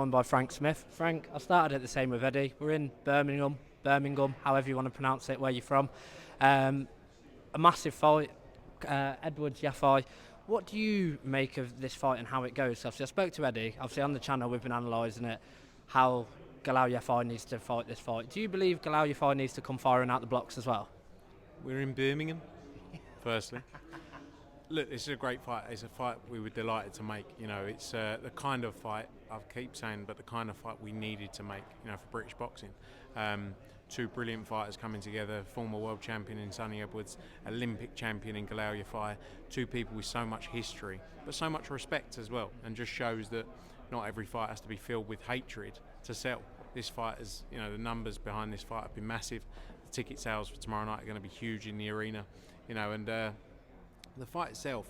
Joined by Frank Smith. Frank, I started it the same with Eddie. We're in Birmingham, however you want to pronounce it, where you're from. A massive fight, Edwards Yafai. What do you make of this fight and how it goes? Obviously, I spoke to Eddie. Obviously, on the channel, we've been analysing it, how Galal Yafai needs to fight this fight. Do you believe Galal Yafai needs to come firing out the blocks as well? We're in Birmingham, firstly. Look, this is a great fight. It's a fight we were delighted to make. It's the kind of fight, I keep saying, but the kind of fight we needed to make, for British boxing. Two brilliant fighters coming together, former world champion in Sonny Edwards, Olympic champion in Galal Yafai, two people with so much history, but so much respect as well, and just shows that not every fight has to be filled with hatred to sell. This fight is, the numbers behind this fight have been massive. The ticket sales for tomorrow night are going to be huge in the arena, and the fight itself,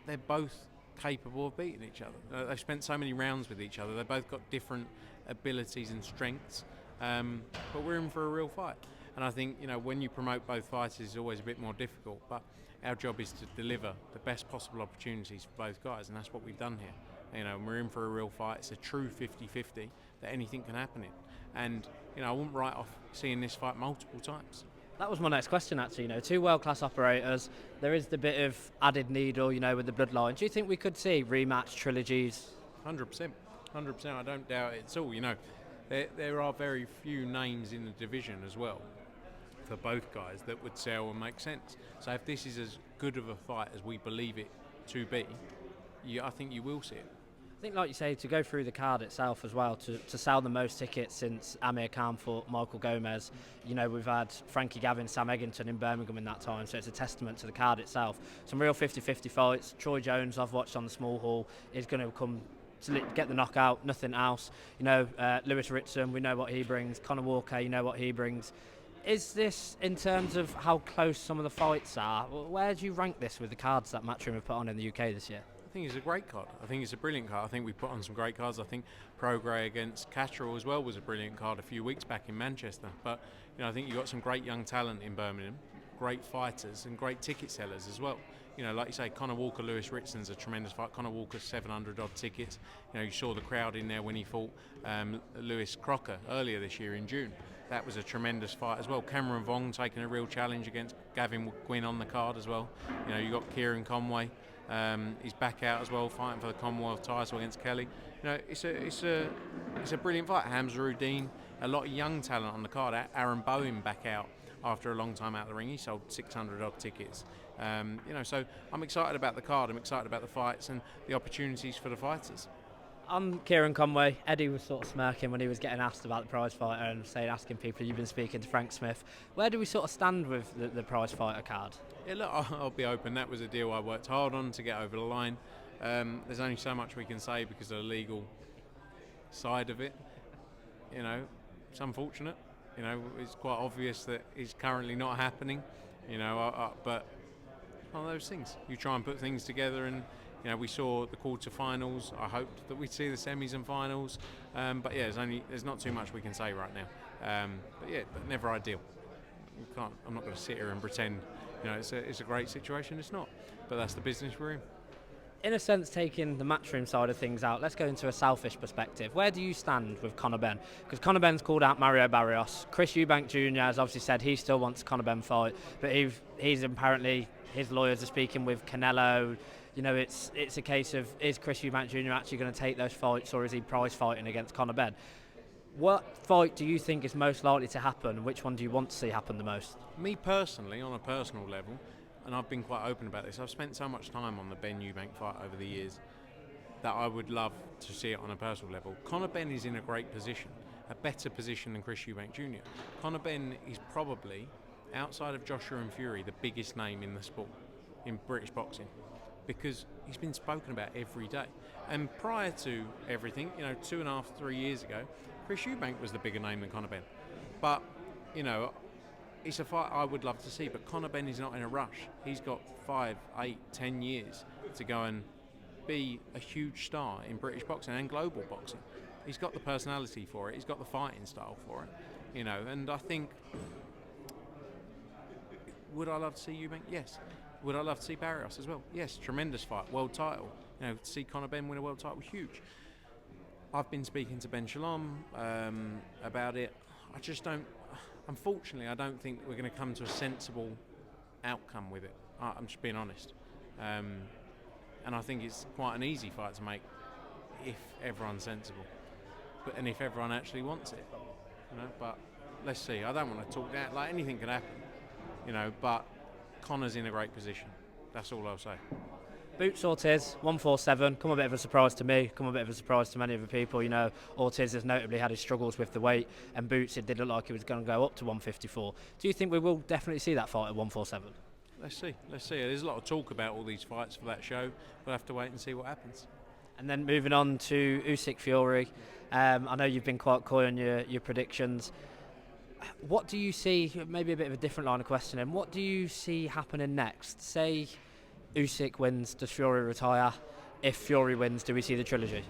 they're both capable of beating each other. They've spent so many rounds with each other. They've both got different abilities and strengths, but we're in for a real fight. And I think, when you promote both fighters, it's always a bit more difficult, but our job is to deliver the best possible opportunities for both guys, and that's what we've done here. And we're in for a real fight. It's a true 50-50 that anything can happen in. And, I wouldn't write off seeing this fight multiple times. That was my next question, actually. Two world-class operators. There is the bit of added needle, with the bloodline. Do you think we could see rematch trilogies? 100%. I don't doubt it at all. There are very few names in the division as well for both guys that would sell and make sense. So if this is as good of a fight as we believe it to be, I think you will see it. I think, like you say, to go through the card itself as well, to sell the most tickets since Amir Khan fought Michael Gomez. We've had Frankie Gavin, Sam Eggington in Birmingham in that time, so it's a testament to the card itself. Some real 50-50 fights. Troy Jones, I've watched on the small hall, is going to come to get the knockout, nothing else. Lewis Ritson, we know what he brings. Conor Walker, you know what he brings. Is this, in terms of how close some of the fights are, where do you rank this with the cards that Matchroom have put on in the UK this year? I think it's a great card. I think it's a brilliant card. I think we put on some great cards. I think Prograis against Catterall as well was a brilliant card a few weeks back in Manchester. But I think you've got some great young talent in Birmingham, great fighters and great ticket sellers as well. Like you say, Conor Walker, Lewis Ritson's a tremendous fight. Conor Walker's 700 odd tickets. You saw the crowd in there when he fought Lewis Crocker earlier this year in June. That was a tremendous fight as well. Cameron Vong taking a real challenge against Gavin Gwynn on the card as well. You got Kieran Conway. He's back out as well, fighting for the Commonwealth title against Kelly. It's a brilliant fight. Hamza Uddin, a lot of young talent on the card. Aaron Bowen back out after a long time out of the ring. He sold 600 odd tickets. So I'm excited about the card. I'm excited about the fights and the opportunities for the fighters. On Kieran Conway, Eddie was sort of smirking when he was getting asked about the prize fighter and asking people, you've been speaking to Frank Smith. Where do we sort of stand with the prize fighter card? Yeah, look, I'll be open. That was a deal I worked hard on to get over the line. There's only so much we can say because of the legal side of it. It's unfortunate. It's quite obvious that it's currently not happening. But one of those things. You try and put things together, and we saw the quarterfinals. I hoped that we'd see the semis and finals. But yeah, there's not too much we can say right now. But never ideal. I'm not going to sit here and pretend. It's a great situation. It's not. But that's the business we're in. In a sense, taking the Matchroom side of things out, let's go into a selfish perspective. Where do you stand with Conor Benn? Because Conor Benn's called out Mario Barrios. Chris Eubank Jr. has obviously said he still wants a Conor Benn fight, but he's apparently, his lawyers are speaking with Canelo. It's a case of, is Chris Eubank Jr. actually going to take those fights, or is he prize fighting against Conor Benn? What fight do you think is most likely to happen? Which one do you want to see happen the most? Me personally, on a personal level, and I've been quite open about this, I've spent so much time on the Benn Eubank fight over the years that I would love to see it on a personal level. Conor Benn is in a great position, a better position than Chris Eubank Jr. Conor Benn is probably, outside of Joshua and Fury, the biggest name in the sport, in British boxing, because he's been spoken about every day. And prior to everything, 2.5, 3 years ago, Chris Eubank was the bigger name than Conor Benn. But, it's a fight I would love to see, but Conor Benn is not in a rush. He's got 5, 8, 10 years to go and be a huge star in British boxing and global boxing. He's got the personality for it. He's got the fighting style for it. And I think, would I love to see Eubank? Yes. Would I love to see Barrios as well? Yes. Tremendous fight, world title. To see Conor Benn win a world title, huge. I've been speaking to Ben Shalom about it. I just don't. Unfortunately, I don't think we're going to come to a sensible outcome with it. I'm just being honest, and I think it's quite an easy fight to make if everyone's sensible, and if everyone actually wants it, But let's see. I don't want to talk that. Like, anything could happen, But Conor's in a great position. That's all I'll say. Boots Ortiz, 147, come a bit of a surprise to me, come a bit of a surprise to many other people. Ortiz has notably had his struggles with the weight, and Boots, it did look like he was going to go up to 154. Do you think we will definitely see that fight at 147? Let's see. There's a lot of talk about all these fights for that show. We'll have to wait and see what happens. And then moving on to Usyk Fury, I know you've been quite coy on your predictions. What do you see, maybe a bit of a different line of questioning, what do you see happening next? Say Usyk wins, does Fury retire? If Fury wins, do we see the trilogy?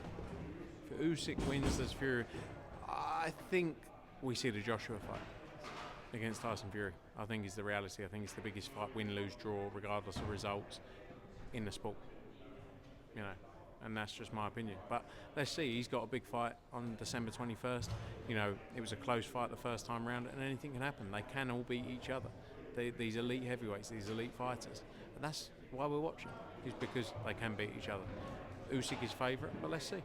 If Usyk wins, does Fury... I think we see the Joshua fight against Tyson Fury. I think is the reality. I think it's the biggest fight, win, lose, draw, regardless of results in the sport. And that's just my opinion. But let's see, he's got a big fight on December 21st. It was a close fight the first time round, and anything can happen. They can all beat each other. These elite heavyweights, these elite fighters. And that's why we're watching, is because they can beat each other. Usyk is favourite, but let's see.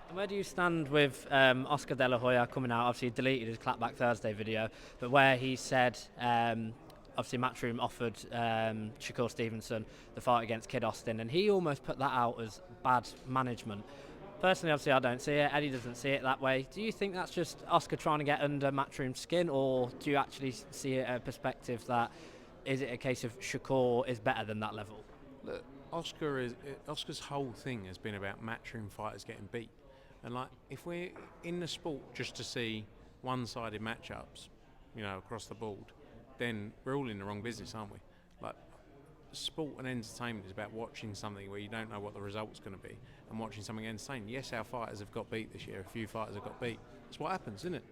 And where do you stand with Oscar De La Hoya coming out? Obviously, he deleted his Clapback Thursday video, but where he said, obviously, Matchroom offered Shakur Stevenson the fight against Kid Austin, and he almost put that out as bad management. Personally, obviously, I don't see it. Eddie doesn't see it that way. Do you think that's just Oscar trying to get under Matchroom's skin, or do you actually see it a perspective that is it a case of Shakur is better than that level? Look, Oscar's whole thing has been about Matchroom fighters getting beat. And if we're in the sport just to see one-sided matchups, across the board, then we're all in the wrong business, aren't we? Sport and entertainment is about watching something where you don't know what the result's going to be and watching something entertaining. Yes, our fighters have got beat this year. A few fighters have got beat. That's what happens, isn't it?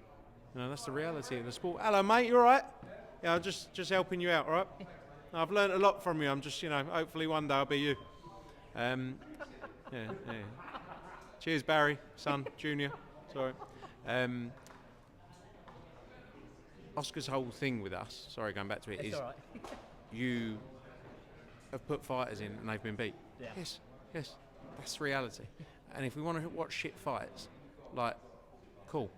That's the reality of the sport. Hello, mate. You all right? Yeah, I'm just helping you out, all right? I've learned a lot from you. I'm just, hopefully one day I'll be you. Yeah. Cheers, Barry, son, Junior. Sorry. Oscar's whole thing with us, sorry, going back to it, it's is all right. You have put fighters in and they've been beat. Yeah. Yes, that's reality. And if we want to watch shit fights, cool,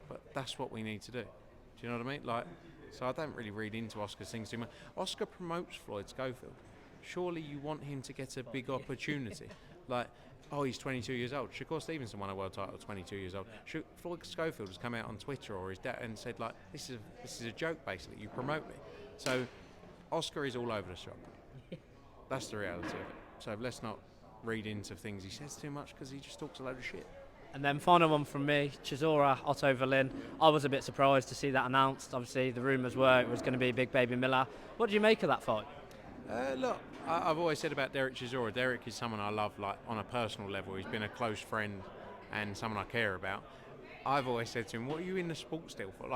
but that's what we need to do. Do you know what I mean? So I don't really read into Oscar's things too much. Oscar promotes Floyd Schofield. Surely you want him to get a big opportunity. He's 22 years old. Shakur Stevenson won a world title at 22 years old. Floyd Schofield has come out on Twitter or his dad and said, this is a joke, basically. You promote me. So Oscar is all over the shop. That's the reality of it. So let's not read into things he says too much, because he just talks a load of shit. And then final one from me, Chisora, Otto Wallin. I was a bit surprised to see that announced. Obviously, the rumours were it was going to be Big Baby Miller. What do you make of that fight? Look, I've always said about Derek Chisora, Derek is someone I love, on a personal level. He's been a close friend and someone I care about. I've always said to him, what are you in the sport still for?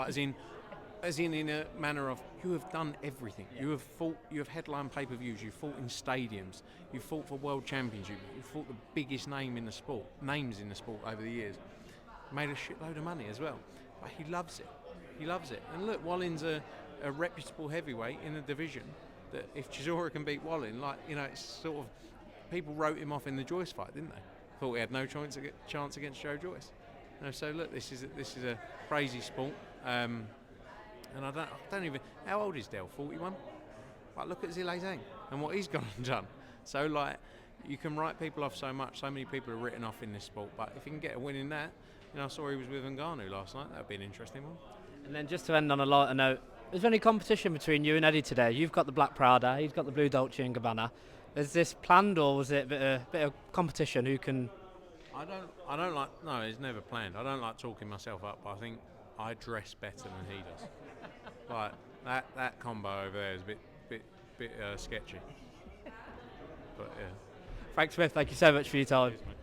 As in a manner of, you have done everything. Yeah. You have headlined pay-per-views, you've fought in stadiums, you've fought for world championship, you've fought the biggest names in the sport over the years. Made a shitload of money as well. But he loves it. And look, Wallin's a reputable heavyweight in the division, that if Chisora can beat Wallin, it's sort of, people wrote him off in the Joyce fight, didn't they? Thought he had no chance against Joe Joyce. So look, this is a crazy sport. And I don't even. How old is Del? 41. Look at Zhilei Zhang and what he's gone and done. So you can write people off so much. So many people are written off in this sport. But if you can get a win in that, I saw he was with Ngannou last night. That'd be an interesting one. And then just to end on a lighter note, is there any competition between you and Eddie today? You've got the Black Prada, he's got the Blue Dolce & Gabbana. Is this planned, or was it a bit of competition? Who can? I don't like. No, it's never planned. I don't like talking myself up. But I think I dress better than he does. That combo over there is a bit sketchy. But yeah. Frank Smith, thank you so much for your time. Cheers, mate.